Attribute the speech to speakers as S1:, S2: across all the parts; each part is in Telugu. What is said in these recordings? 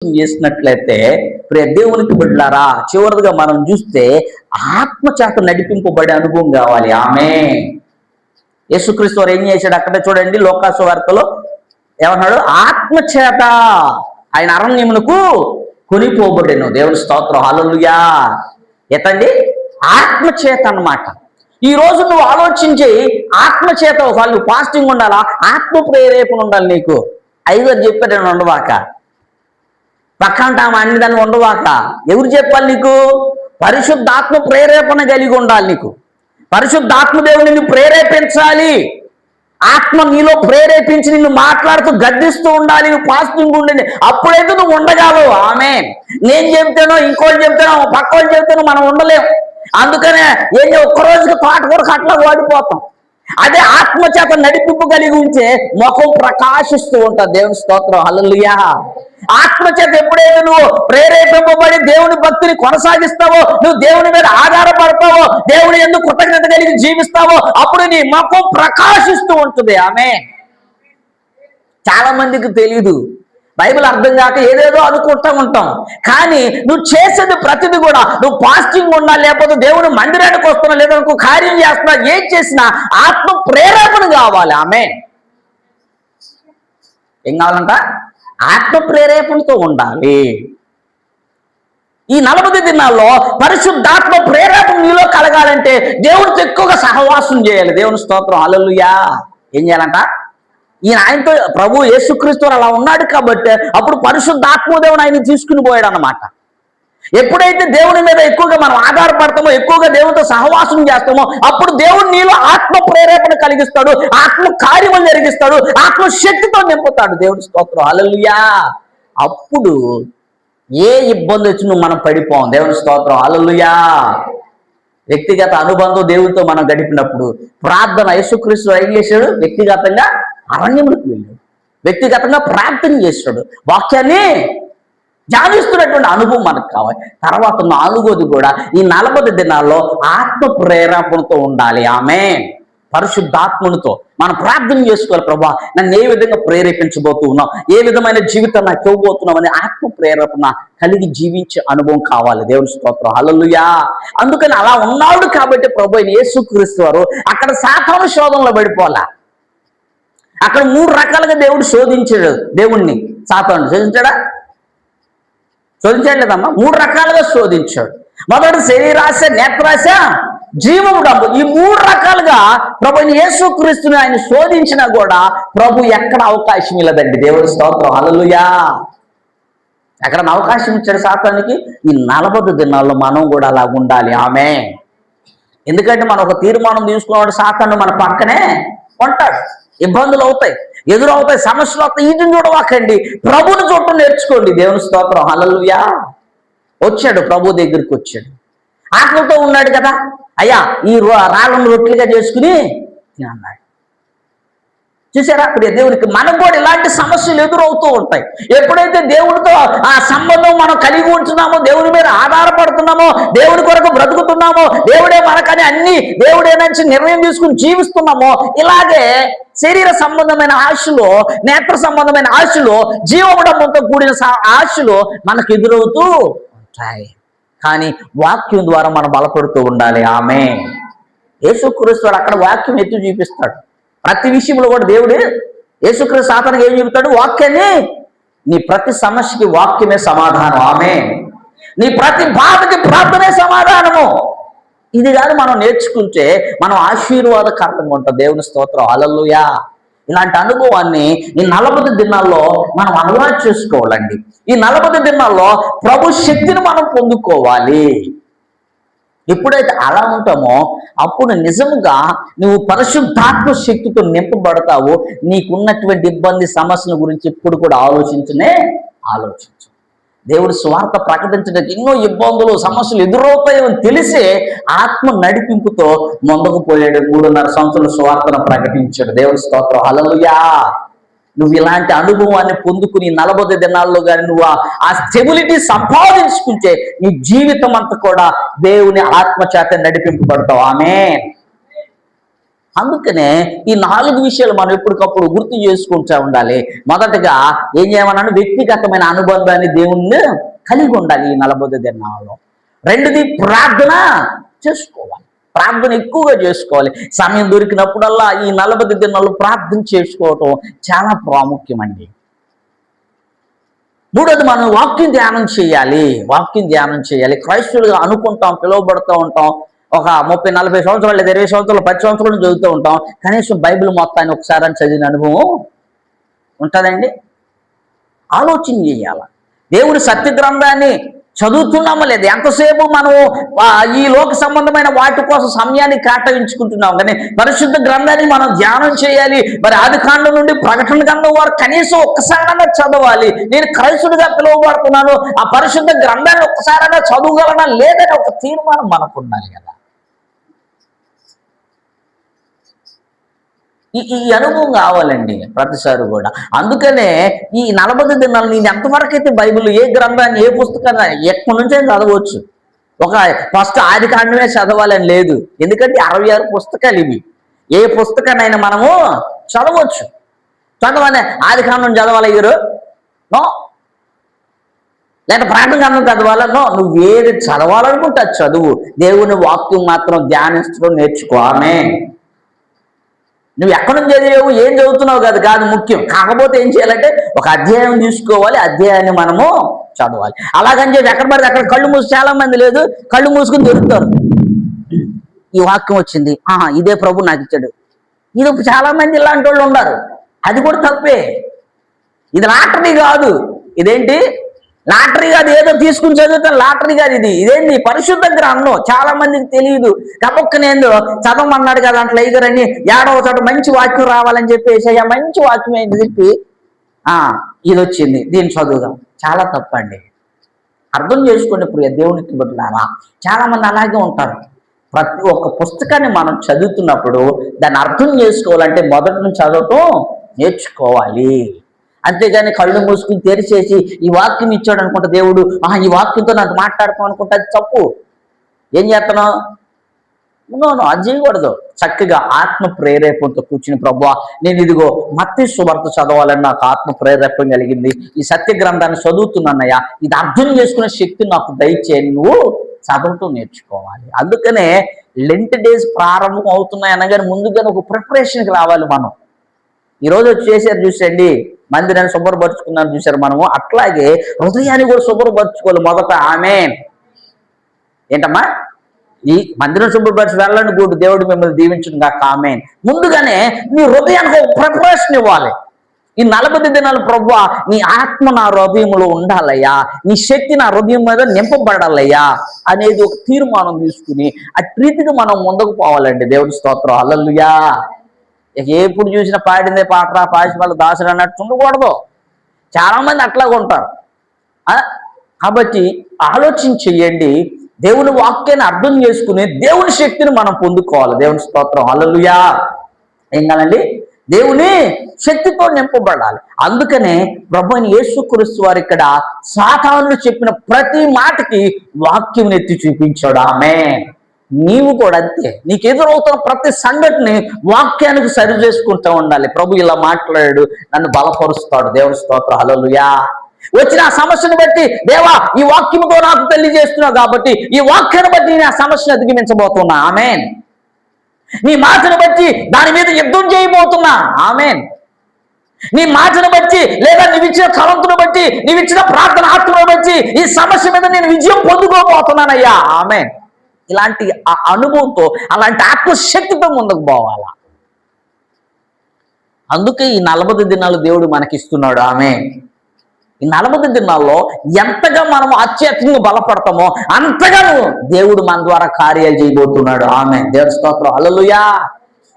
S1: చేసినట్లయితే ప్రియ దేవునికి బిడ్డలారా, చివరిగా మనం చూస్తే ఆత్మ చేత నడిపింపబడే అనుభవం కావాలి. ఆమె యేసుక్రీస్తు వారు ఏం చేశాడు అక్కడే చూడండి, లోకాసు వార్తలో ఏమన్నాడు? ఆత్మ చేత ఆయన అరణ్యమునకు కొనిపోబడెను. దేవుని స్తోత్రం, హల్లెలూయా. ఎతండి? ఆత్మ చేత అన్నమాట. ఈ రోజు నువ్వు ఆలోచించి ఆత్మ చేత వాళ్ళు ఫాస్టింగ్ ఉండాలా, ఆత్మ ప్రేరేపణ ఉండాలి. నీకు ఐదుగురు చెప్పారు, నేను ఉండవాక పక్కంట అన్ని దాన్ని ఉండవాక. ఎవరు చెప్పాలి నీకు? పరిశుద్ధాత్మ ప్రేరేపణ కలిగి ఉండాలి. నీకు పరిశుద్ధాత్మ దేవుడు నిన్ను ప్రేరేపించాలి. ఆత్మ నీలో ప్రేరేపించి నిన్ను మాట్లాడుతూ గద్దిస్తూ ఉండాలి. నువ్వు ఫాస్టింగ్ ఉండండి, అప్పుడైతే నువ్వు ఉండగలవు. ఆమె నేను చెప్తానో ఇంకోటి చెప్తానో పక్క వాళ్ళు చెప్తానో మనం ఉండలేము. అందుకనే ఏం ఒక్కరోజుకి తోటకూరకు అట్లా ఓడిపోతాం. అదే ఆత్మ చేత నడిపింపు కలిగి ఉంటే ముఖం ప్రకాశిస్తూ ఉంటుంది. దేవుని స్తోత్రం, హల్లెలూయా. ఆత్మ చేత ఎప్పుడైతే నువ్వు ప్రేరేపింపబడి దేవుని భక్తిని కొనసాగిస్తావో, నువ్వు దేవుని మీద ఆధారపడతావో, దేవుని ఎందుకు కృతజ్ఞత కలిగి జీవిస్తావో, అప్పుడు నీ ముఖం ప్రకాశిస్తూ ఉంటుంది. ఆమె చాలా మందికి తెలియదు, బైబిల్ అర్థం కాక ఏదేదో అనుకుంటూ ఉంటాం. కానీ నువ్వు చేసేది ప్రతిదీ కూడా, నువ్వు ఫాస్టింగ్ ఉన్నా, లేకపోతే దేవుని మందిరానికి వస్తున్నా, లేదా ఇంకో కార్యం చేస్తున్నా, ఏం చేసినా ఆత్మ ప్రేరేపణ కావాలి. ఆమె ఏం కావాలంట? ఆత్మ ప్రేరేపణతో ఉండాలి. ఈ 40 దినాల్లో పరిశుద్ధాత్మ ప్రేరేపణ నీలో కలగాలంటే దేవునితో ఎక్కువగా సహవాసం చేయాలి. దేవుని స్తోత్రం, హల్లెలూయా. ఏం చేయాలంట? ఈయన ఆయనతో ప్రభు యేసుక్రీస్తు అలా ఉన్నాడు కాబట్టి అప్పుడు పరిశుద్ధాత్మదేవుడు ఆయన తీసుకుని పోయాడు అన్నమాట. ఎప్పుడైతే దేవుని మీద ఎక్కువగా మనం ఆధారపడతామో, ఎక్కువగా దేవునితో సహవాసం చేస్తామో, అప్పుడు దేవుడు నీలో ఆత్మ ప్రేరేపణ కలిగిస్తాడు, ఆత్మ కార్యములు జరిగిస్తాడు, ఆత్మ శక్తితో నింపుతాడు. దేవుని స్తోత్రం, హల్లెలూయా. అప్పుడు ఏ ఇబ్బంది వచ్చి నువ్వు మనం పడిపోం. దేవుని స్తోత్రం, హల్లెలూయా. వ్యక్తిగత అనుబంధం దేవునితో మనం గడిపినప్పుడు ప్రార్థన, యేసుక్రీస్తు ఏం చేశాడు? వ్యక్తిగతంగా అరణ్యములకు వెళ్ళాడు, వ్యక్తిగతంగా ప్రార్థన చేశాడు, వాక్యాన్ని ధ్యానిస్తున్నటువంటి అనుభవం మనకు కావాలి. తర్వాత 4వది కూడా ఈ 40 దినాల్లో ఆత్మ ప్రేరేపణతో ఉండాలి. ఆమె పరిశుద్ధాత్మనితో మనం ప్రార్థన చేసుకోవాలి. ప్రభా, నన్ను ఏ విధంగా ప్రేరేపించబోతూ ఉన్నావు, ఏ విధమైన జీవితం నాకు ఇవ్వబోతున్నావు అనే ఆత్మ ప్రేరేపణ కలిగి జీవించే అనుభవం కావాలి. దేవుని స్తోత్రం, హల్లెలూయా. అందుకని అలా ఉన్నాడు కాబట్టి ప్రభు యేసుక్రీస్తు వారు అక్కడ సాతాను శోధనలో పడిపోవాలా. అక్కడ 3 రకాలుగా దేవుడు శోధించాడు. దేవుణ్ణి సాతాను శోధించాడా? శోధించాడు లేదమ్మా? 3 రకాలుగా శోధించాడు. మొదటి శరీరాశ, నేత్రాశ, జీవము డబ్బు. ఈ 3 రకాలుగా ప్రభుని యేసుక్రీస్తుని ఆయన శోధించినా కూడా ప్రభు ఎక్కడ అవకాశం ఇవ్వదండి. దేవుడి స్తోత్రం, హల్లెలూయా. ఎక్కడ అవకాశం ఇచ్చాడు సాతానికి? ఈ 40 దినాల్లో మనం కూడా అలా ఉండాలి. ఆమె ఎందుకంటే మనం ఒక తీర్మానం తీసుకున్నాడు, సాతాను మన పక్కనే ఉంటాడు. ఇబ్బందులు అవుతాయి, ఎదురవుతాయి, సమస్యలు అవుతాయి. ఇది చూడవాకండి, ప్రభుని చూడటం నేర్చుకోండి. దేవుని స్తోత్రం, హల్లెలూయా. వచ్చాడు, ప్రభు దగ్గరికి వచ్చాడు, ఆకలితో ఉన్నాడు కదా. అయ్యా, ఈ రాళ్ళను రొట్టెలుగా చేసుకుని అన్నాడు. చూసారా? అప్పుడు దేవునికి మనకు కూడా ఇలాంటి సమస్యలు ఎదురవుతూ ఉంటాయి. ఎప్పుడైతే దేవుడితో ఆ సంబంధం మనం కలిగి ఉంటున్నామో, దేవుని మీద ఆధారపడుతున్నామో, దేవుని కొరకు బ్రతుకుతున్నామో, దేవుడే మనకని అన్ని దేవుడేనని నిర్ణయం తీసుకుని జీవిస్తున్నామో, ఇలాగే శరీర సంబంధమైన ఆశలు, నేత్ర సంబంధమైన ఆశలు, జీవముడంతో కూడిన ఆశలు మనకు ఎదురవుతూ ఉంటాయి. కానీ వాక్యం ద్వారా మనం బలపడుతూ ఉండాలి. ఆమె యేసుక్రీస్తు అక్కడ వాక్యం ఎత్తి చూపిస్తాడు. ప్రతి విషయంలో కూడా దేవుడు యేసుక్రీస్తు సాతానుకి ఏం చెబుతాడు? వాక్యాన్ని. నీ ప్రతి సమస్యకి వాక్యమే సమాధానం. ఆమె నీ ప్రతి బాధకి ప్రార్థనే సమాధానము. ఇది కాదు మనం నేర్చుకుంటే మనం ఆశీర్వాదకరంగా ఉంటాం. దేవుని స్తోత్రం, హల్లెలూయా. ఇలాంటి అనుభవాన్ని ఈ 40 దినాల్లో మనం అలవాటు చేసుకోవాలండి. ఈ 40 దినాల్లో ప్రభు శక్తిని మనం పొందుకోవాలి. ఎప్పుడైతే అలా ఉంటామో అప్పుడు నిజముగా నువ్వు పరిశుద్ధాత్మ శక్తితో నింపబడతావు. నీకున్నటువంటి ఇబ్బంది, సమస్యల గురించి ఎప్పుడు కూడా ఆలోచించు. దేవుడి స్వార్థ ప్రకటించడానికి ఎన్నో ఇబ్బందులు, సమస్యలు ఎదురవుతాయని తెలిసే ఆత్మ నడిపింపుతో ముందుకు పోయాడు. 3.5 సంవత్సరాల స్వార్థను ప్రకటించాడు. దేవుడి స్తోత్రం, హల్లెలూయా. నువ్వు ఇలాంటి అనుభవాన్ని పొందుకుని 40 దినాల్లో కానీ నువ్వు ఆ స్టెబిలిటీ సంపాదించుకుంటే నీ జీవితం అంతా కూడా దేవుని ఆత్మ చేత నడిపింపబడతావు. ఆమేన్. అందుకనే ఈ 4 విషయాలు మనం ఎప్పటికప్పుడు గుర్తు చేసుకుంటూ ఉండాలి. మొదటగా ఏం చేయమన్నాను? వ్యక్తిగతమైన అనుబంధాన్ని దేవుణ్ణి కలిగి ఉండాలి ఈ 40 దినాల్లో. రెండోది ప్రార్థన చేసుకోవాలి. ప్రార్థన ఎక్కువగా చేసుకోవాలి. సమయం దొరికినప్పుడల్లా ఈ 40 దినాల్లో ప్రార్థన చేసుకోవటం చాలా ప్రాముఖ్యమండి. మూడోది మనం వాక్యం ధ్యానం చేయాలి. వాక్యం ధ్యానం చేయాలి. క్రైస్తవులుగా అనుకుంటాం, పిలువబడుతూ ఉంటాం. ఒక 30-40 సంవత్సరాలు లేదా 20 సంవత్సరాలు 10 సంవత్సరాలు చదువుతూ ఉంటాం. కనీసం బైబిల్ మొత్తాన్ని ఒకసారి అని చదివిన అనుభవం ఉంటుందండి. ఆలోచన చేయాలి. దేవుని సత్య గ్రంథాన్ని చదువుతున్నామా లేదా? ఎంతసేపు మనం ఈ లోక సంబంధమైన వాటి కోసం సమయాన్ని కేటాయించుకుంటున్నాం, కానీ పరిశుద్ధ గ్రంథాన్ని మనం ధ్యానం చేయాలి. మరి ఆదికాండం నుండి ప్రకటన గ్రంథం వారు కనీసం ఒక్కసారైనా చదవాలి. నేను క్రైస్తుడిగా పిలువబడుతున్నాను, ఆ పరిశుద్ధ గ్రంథాన్ని ఒక్కసారైనా చదవగలనా లేదని ఒక తీర్మానం మనకు ఉండాలి కదా. ఈ అనుభవం కావాలండి ప్రతిసారి కూడా. అందుకనే ఈ 40 దినాలు నేను ఎంతవరకు అయితే బైబిల్ ఏ గ్రంథాన్ని ఏ పుస్తకాన్ని ఎక్కడి నుంచే చదవచ్చు. ఒక ఫస్ట్ ఆదికాండమే చదవాలని లేదు, ఎందుకంటే 66 పుస్తకాలు ఇవి. ఏ పుస్తకాన్నైనా మనము చదవచ్చు. చదవాలి. ఆదికాండం చదవాలి ఇరు నో, లేదా ప్రార్థన గ్రంథం చదవాలా నో. నువ్వు ఏది చదవాలనుకుంటే చదువు. దేవుని వాక్యం మాత్రం ధ్యానించడం నేర్చుకో. ఆమేన్. నువ్వు ఎక్కడి నుంచి చదివావు, ఏం చదువుతున్నావు కాదు ముఖ్యం. కాకపోతే ఏం చేయాలంటే ఒక అధ్యాయం తీసుకోవాలి, అధ్యాయాన్ని మనము చదవాలి. అలాగని చెప్పి ఎక్కడ పడితే అక్కడ కళ్ళు మూసి, చాలా మంది లేదు కళ్ళు మూసుకుని దొరుకుతారు. ఈ వాక్యం వచ్చింది, ఇదే ప్రభు నాకు ఇచ్చాడు. ఇది చాలా మంది ఇలాంటి వాళ్ళు ఉన్నారు. అది కూడా తప్పే. ఇది లాటరీ కాదు. ఇదేంటి లాటరీ కాదు, ఏదో తీసుకుని చదువుతాను లాటరీ కాదు. ఇదేంటి పరిశుద్ధ గ్రంథం. చాలా మందికి తెలియదు. గబొక్కనేందో చదవమన్నాడు కదా అట్లా ఇగరని 7వ చోట మంచి వాక్యం రావాలని చెప్పేసి మంచి వాక్యం ఏంటి చెప్పి ఇది వచ్చింది, దీన్ని చదువుదాం. చాలా తప్పండి. అర్థం చేసుకోండి. ఇప్పుడు దేవునికి బిడ్డలారా, చాలా మంది అలాగే ఉంటారు. ప్రతి ఒక్క పుస్తకాన్ని మనం చదువుతున్నప్పుడు దాన్ని అర్థం చేసుకోవాలంటే మొదటి నుంచి చదవటం నేర్చుకోవాలి. అంతేగాని కళ్ళు మూసుకుని తెరిచేసి ఈ వాక్యం ఇచ్చాడు అనుకుంటా దేవుడు, ఈ వాక్యంతో నాకు మాట్లాడతాం అనుకుంటా, అది తప్పు. ఏం చేస్తున్నావు? అది చేయకూడదు. చక్కగా ఆత్మ ప్రేరేపణతో కూర్చుని, ప్రభువా నేను ఇదిగో మత్తయి సువార్త చదవాలని నాకు ఆత్మ ప్రేరేపణ కలిగింది, ఈ సత్య గ్రంథాన్ని చదువుతున్నానయ్యా, ఇది అర్థం చేసుకునే శక్తి నాకు దయచేయి. నువ్వు చదవటం నేర్చుకోవాలి. అందుకనే లెంట్ డేస్ ప్రారంభం అవుతున్నాయి అనగానే ముందుగానే ఒక ప్రిపరేషన్కి రావాలి. మనం ఈరోజు వచ్చి చేశారు చూసండి, మందిరాన్ని శుభ్రపరుచుకున్నాను చూసారు మనము. అట్లాగే హృదయాన్ని కూడా శుభ్రపరచుకోవాలి మొదట. ఆమేన్. ఏంటమ్మా? ఈ మందిరం శుభ్రపరిచి వెళ్ళండి, గుడ్, దేవుడు మిమ్మల్ని దీవించును గాక. ఆమేన్. ముందుగానే నీ హృదయానికి ఒక ప్రిపరేషన్ ఇవ్వాలి. ఈ 40 దినాలు ప్రభువా నీ ఆత్మ నా హృదయంలో ఉండాలయ్యా, నీ శక్తి నా హృదయం మీద నింపబడాలయ్యా అనేది ఒక తీర్మానం తీసుకుని అట్రీతిగా మనం ముందుకు పోవాలండి. దేవుడి స్తోత్రం. హల్లెలూయా. ఎప్పుడు చూసినా పాడిందే పాటరా పాసి వాళ్ళ దాసుడు అన్నట్టు ఉండకూడదు. చాలా మంది అట్లాగా ఉంటారు. కాబట్టి ఆలోచన చెయ్యండి. దేవుని వాక్యాన్ని అర్థం చేసుకుని దేవుని శక్తిని మనం పొందుకోవాలి. దేవుని స్తోత్రం. హల్లెలూయా. ఏం కాదండి? దేవుని శక్తితో నింపబడాలి. అందుకనే ప్రభువైన యేసుక్రీస్తు వారు ఇక్కడ సాతానుడు చెప్పిన ప్రతి మాటకి వాక్యం ఎత్తి చూపించాడు. ఆమేన్. నీవు కూడా అంతే. నీకు ఎదురవుతున్న ప్రతి సంఘటనని వాక్యానికి సరి చేసుకుంటూ ఉండాలి. ప్రభు ఇలా మాట్లాడాడు, నన్ను బలపరుస్తాడు. దేవుని స్తోత్రం. హల్లెలూయా. వచ్చిన ఆ సమస్యను బట్టి, దేవా ఈ వాక్యంతో నాకు తెలియజేస్తున్నావు కాబట్టి ఈ వాక్యాన్ని బట్టి నేను ఆ సమస్యను అధిగమించబోతున్నా. ఆమేన్. నీ మాటను బట్టి దాని మీద యుద్ధం చేయబోతున్నా. ఆమేన్. నీ మాటను బట్టి లేదా నీవిచ్చిన కలంతును బట్టి, నీవిచ్చిన ప్రార్థన ఆత్మను బట్టి ఈ సమస్య మీద నేను విజయం పొందుకోబోతున్నానయ్యా. ఆమేన్. ఇలాంటి అనుభవంతో, అలాంటి ఆత్మశక్తితో ముందుకు పోవాలా. అందుకే ఈ 40 దినాలు దేవుడు మనకిస్తున్నాడు. ఆమేన్. ఈ 40 దినాల్లో ఎంతగా మనం ఆధ్యాత్మికంగా బలపడతామో అంతగాను దేవుడు మన ద్వారా కార్యాలు చేయబోతున్నాడు. ఆమేన్. దేవుని స్తోత్రం. హల్లెలూయా.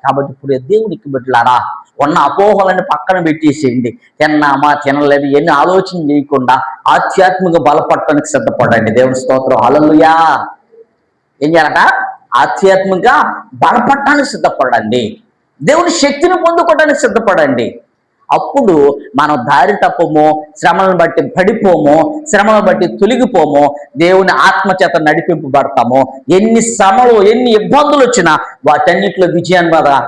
S1: కాబట్టి ఇప్పుడు దేవునికి బిడ్డలారా, ఉన్న అపోహలను పక్కన పెట్టేసేయండి. తిన్నామా తినలేదు ఎన్ని ఆలోచన చేయకుండా ఆధ్యాత్మిక బలపడటానికి సిద్ధపడండి. దేవుని స్తోత్రం. హల్లెలూయా. ఏం చేయాలట? ఆధ్యాత్మికంగా బలపడటానికి సిద్ధపడండి. దేవుని శక్తిని పొందుకోవడానికి సిద్ధపడండి. అప్పుడు మనం దారి తప్పము, శ్రమలను బట్టి పడిపోము, శ్రమలను బట్టి తొలగిపోము, దేవుని ఆత్మచేత నడిపింపబడతాము. ఎన్ని శ్రమలు, ఎన్ని ఇబ్బందులు వచ్చినా వాటన్నిటిలో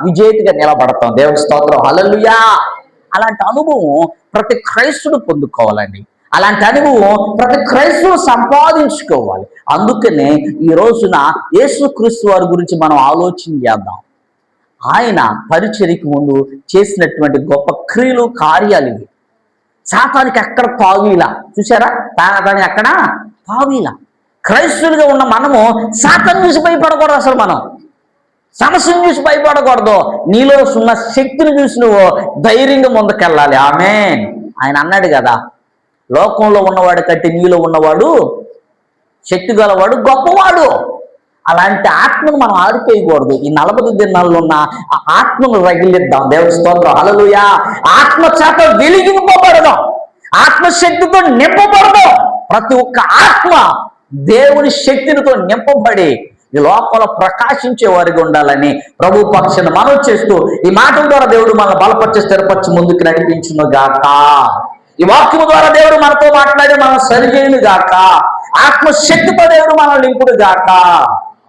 S1: విజేతగా నిలబడతాం. దేవుని స్తోత్రం, హల్లెలూయా. అలాంటి అనుభవం ప్రతి క్రైస్తుడు పొందుకోవాలండి. అలాంటి అనుభవం ప్రతి క్రైస్తవుడు సంపాదించుకోవాలి. అందుకనే ఈ రోజున యేసుక్రీస్తు వారి గురించి మనం ఆలోచన చేద్దాం. ఆయన పరిచర్యకు ముందు చేసినటువంటి గొప్ప క్రియలు, కార్యాలు ఇవి. సాతానికి ఎక్కడ తావీలా, చూసారా? సాతానికి ఎక్కడ తావీలా. క్రైస్తవులుగా ఉన్న మనము సాతాను చూసి భయపడకూడదు. అసలు మనం సమస్యను చూసి భయపడకూడదు. నీలో ఉన్న శక్తిని చూసి నువ్వు ధైర్యంగా ముందుకెళ్ళాలి. ఆమేన్. ఆయన అన్నాడు కదా, లోకంలో ఉన్నవాడు కంటే నీలో ఉన్నవాడు శక్తి గలవాడు, గొప్పవాడు. అలాంటి ఆత్మను మనం ఆడిపోయకూడదు. ఈ 40 దినాల్లో ఉన్న ఆ ఆత్మను రగిలిద్దాం. దేవుని స్తోత్రం, హల్లెలూయా. ఆత్మ చేత వెలిగింపబడదాం, ఆత్మశక్తితో నింపబడదాం. ప్రతి ఒక్క ఆత్మ దేవుని శక్తితో నింపబడి ఈ లోపల ప్రకాశించే వారికి ఉండాలని ప్రభు పక్షాన మనం చేస్తూ ఈ మాటల ద్వారా దేవుడు మనల్ని బలపరిచి స్థిరపరిచి ముందుకు నడిపించును గాక. ఈ వాక్యము ద్వారా దేవుడు మనతో మాట్లాడి మనం సరిచేయును గాక. ఆత్మశక్తితో దేవుడు మనల్ని నింపుడు గాక.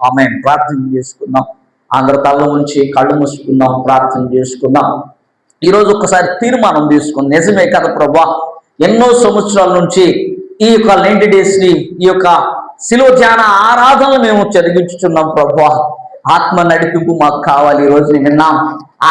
S1: ఆమేన్. ప్రార్థన చేసుకుందాం. అందరి తల నుంచి కళ్ళు మూసుకుందాం, ప్రార్థన చేసుకుందాం. ఈరోజు ఒక్కసారి తీర్మానం తీసుకుందాం. నిజమే కదా ప్రభువా, ఎన్నో సంవత్సరాల నుంచి ఈ యొక్క 90 days ని, ఈ యొక్క శిలువ ధ్యాన ఆరాధనలు మేము జరిగించుచున్నాం ప్రభువా. ఆత్మ నడిపింపు మాకు కావాలి. ఈ రోజు విన్నాం,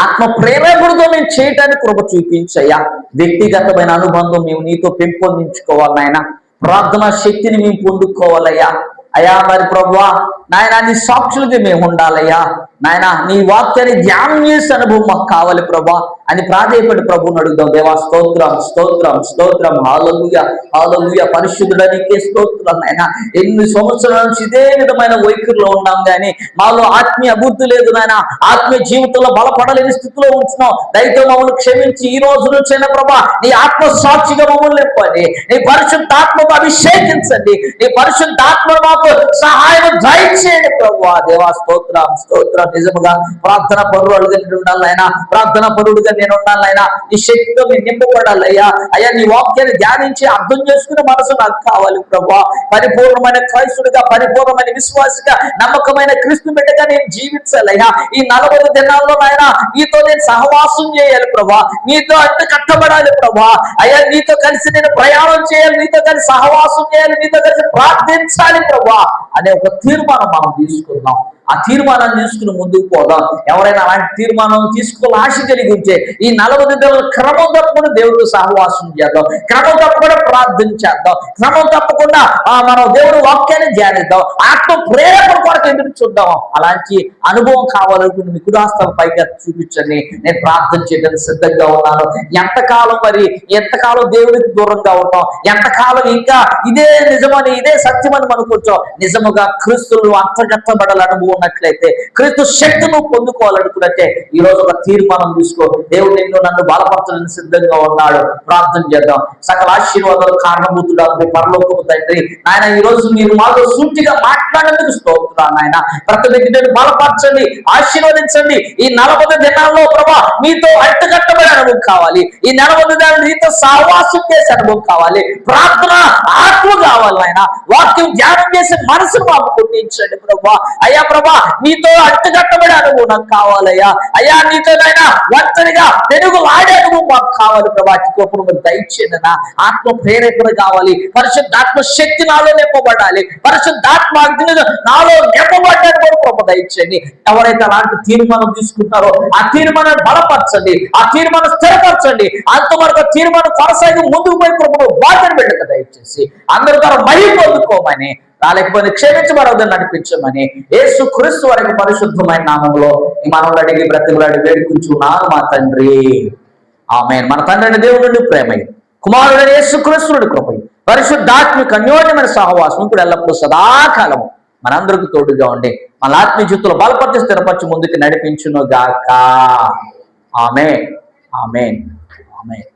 S1: ఆత్మ ప్రేరేపణతో మేము చేయటానికి కృప చూపించయ్యా. వ్యక్తిగతమైన అనుబంధం మేము నీతో పెంపొందించుకోవాలి నాయన. ప్రార్థనా శక్తిని మేము పొందుకోవాలయ్యా. అయ్యా మరి ప్రభువా నాయన, నీ సాక్షులుగా మేము ఉండాలయ్యా. నాయన నీ వాక్యాన్ని ధ్యానం చేసే అనుభవం మాకు కావాలి ప్రభా అని ప్రాధేయపడి ప్రభువుని అడుగుదాం. దేవా స్తోత్రం, స్తోత్రం, స్తోత్రం, హల్లెలూయా, హల్లెలూయా. పరిశుద్ధుడా నీకే స్తోత్రం నాయన. ఎన్ని సంవత్సరాల నుంచి ఇదే విధమైన వైఖరిలో ఉన్నాం కానీ మాలో ఆత్మీయ అభివృద్ధి లేదు నాయన. ఆత్మీయ జీవితంలో బలపడలేని స్థితిలో ఉంటున్నాం. దయతో మమ్మల్ని క్షమించి ఈ రోజు నుంచైనా ప్రభా నీ ఆత్మ సాక్షిగా మమ్మల్ని నింపండి. నీ పరిశుద్ధాత్మకు అభిషేకించండి. నీ పరిశుద్ధాత్మ మాకు సహాయం దయచేయండి ప్రభువా. దేవా స్తోత్రం, స్తోత్రం. నిజముగా ప్రార్థన పరుడుగా నేను ఉండాలైనా, ప్రార్థన పరుడుగా నేను ఉండాలైనా, నీ శక్తితో నేను నింపబడాలయ్యా. అయ్యా నీ వాక్యాన్ని ధ్యానించి అర్థం చేసుకునే మనసు నాకు కావాలి ప్రభువా. పరిపూర్ణమైన క్రైస్తుడిగా, పరిపూర్ణమైన విశ్వాసిగా, నమ్మకమైన క్రీస్తు బిడ్డగా నేను జీవించాలయ్యా. ఈ 40 దినాల్లో నాయన నీతో నేను సహవాసం చేయాలి ప్రభా. నీతో అడ్డు కట్టబడాలి ప్రభా. అయ్యా నీతో కలిసి నేను ప్రయాణం చేయాలి, నీతో కలిసి సహవాసం చేయాలి, నీతో కలిసి ప్రార్థించాలి ప్రభా అనే ఒక తీర్మానం మనం తీసుకుందాం. ఆ తీర్మానాన్ని తీసుకుని ముందుకు పోదాం. ఎవరైనా అలాంటి తీర్మానం తీసుకోవాలని ఆశ కలిగి ఉంటే ఈ 40 దినాలు క్రమం తప్పకుండా దేవుడితో సహవాసం చేద్దాం, క్రమం తప్పకుండా ప్రార్థన చేద్దాం, క్రమం తప్పకుండా మనం దేవుడి వాక్యాన్ని ధ్యానిద్దాం, ఆత్మ ప్రేరణ కొరకు ఎదురు చూద్దాం. అలాంటి అనుభవం కావాలనుకుంటే మీ కుదాస్తాలు పైగా చూపించండి. నేను ప్రార్థన చేయడానికి సిద్ధంగా ఉన్నాను. ఎంతకాలం దేవుడికి దూరంగా ఉంటాం, ఎంతకాలం ఇంకా ఇదే నిజమని, ఇదే సత్యమని మనకొచ్చాం. నిజముగా క్రీస్తులు అంతగట్టబడాలి అనుభవం ఉన్నట్లయితే, క్రీస్తు శక్తిని పొందుకోవాలనుకున్నట్టే ఈ రోజు ఒక తీర్మానం తీసుకో. దేవుడు నిన్ను నన్ను బలపరచడానికి సిద్ధంగా ఉన్నాడు. ప్రార్థన చేద్దాం. సకల ఆశీర్వాదాలు కారణభూతుడా పరలోకపు తండ్రి నాయన, ఈ రోజు మీరు మాతో సూటిగా మాట్లాడేందుకు స్తోత్రాలు నాయన. ప్రతి వ్యక్తిని బలపరచండి, ఆశీర్వదించండి. ఈ 40 దినాల్లో ప్రభా మీతో అట్టుకట్టబడే అనుభవం కావాలి. ఈ 40 దినాలు నీతో సహవాసం చేసే అనుభవం కావాలి. ప్రార్థన ఆత్మ కావాలి నాయన. వాక్యం ధ్యానం చేసే మనసును మాకు పుట్టించండి ప్రభా. అయ్యా ప్రభా నీతో అట్టుకట్టబడే అనుభవం నాకు కావాలయ్యా. అయ్యా నీతోనైనా ఒంటరిగా తెలుగు ఆడే అనుభవం మాకు కావాలి ప్రభా. అటుకోప్పుడు మీరు దయచేయండి. ఆత్మ ప్రేరేపణ కావాలి. పరిశుద్ధాత్మ శక్తి నాలో నింపబడాలి. పరిశుద్ధాత్మ అగ్ని నాలో నింపబడ్డాన్ని కూడా ప్రభు దయచేయండి. ఎవరైతే అలాంటి తీర్మానం తీసుకుంటారో ఆ తీర్మానాన్ని బలపరచండి, ఆ తీర్మానం స్థిరపరచండి. అంతవరకు తీర్మానం కొనసాగి ముందుకు పోయి ప్రభు బాధ్యత పెట్టక దయచేసి అందరి ద్వారా మరీ పొందుకోమని, రాలేకపోతే క్షమించబడవద్దని నడిపించమని యేసు క్రీస్తు వారికి పరిశుద్ధమైన నామంలో ఈ మనవులు అడిగి బ్రతిమలాడి వేడుకుంటున్నాను మా తండ్రి. ఆమేన్. మన తండ్రి దేవుడు ప్రేమయ్య, కుమారుడైన యేసు క్రీస్తుడి కృపై, పరిశుద్ధాత్మిక అన్యోన్యమైన సహవాసం ఇప్పుడు ఎల్లప్పుడూ సదాకాలము మనందరికి తోడుగా ఉండి మన ఆత్మీయ జీవితంలో బలపరిచి స్థిరపరిచి ముందుకు నడిపించును గాక. ఆమేన్, ఆమేన్, ఆమేన్.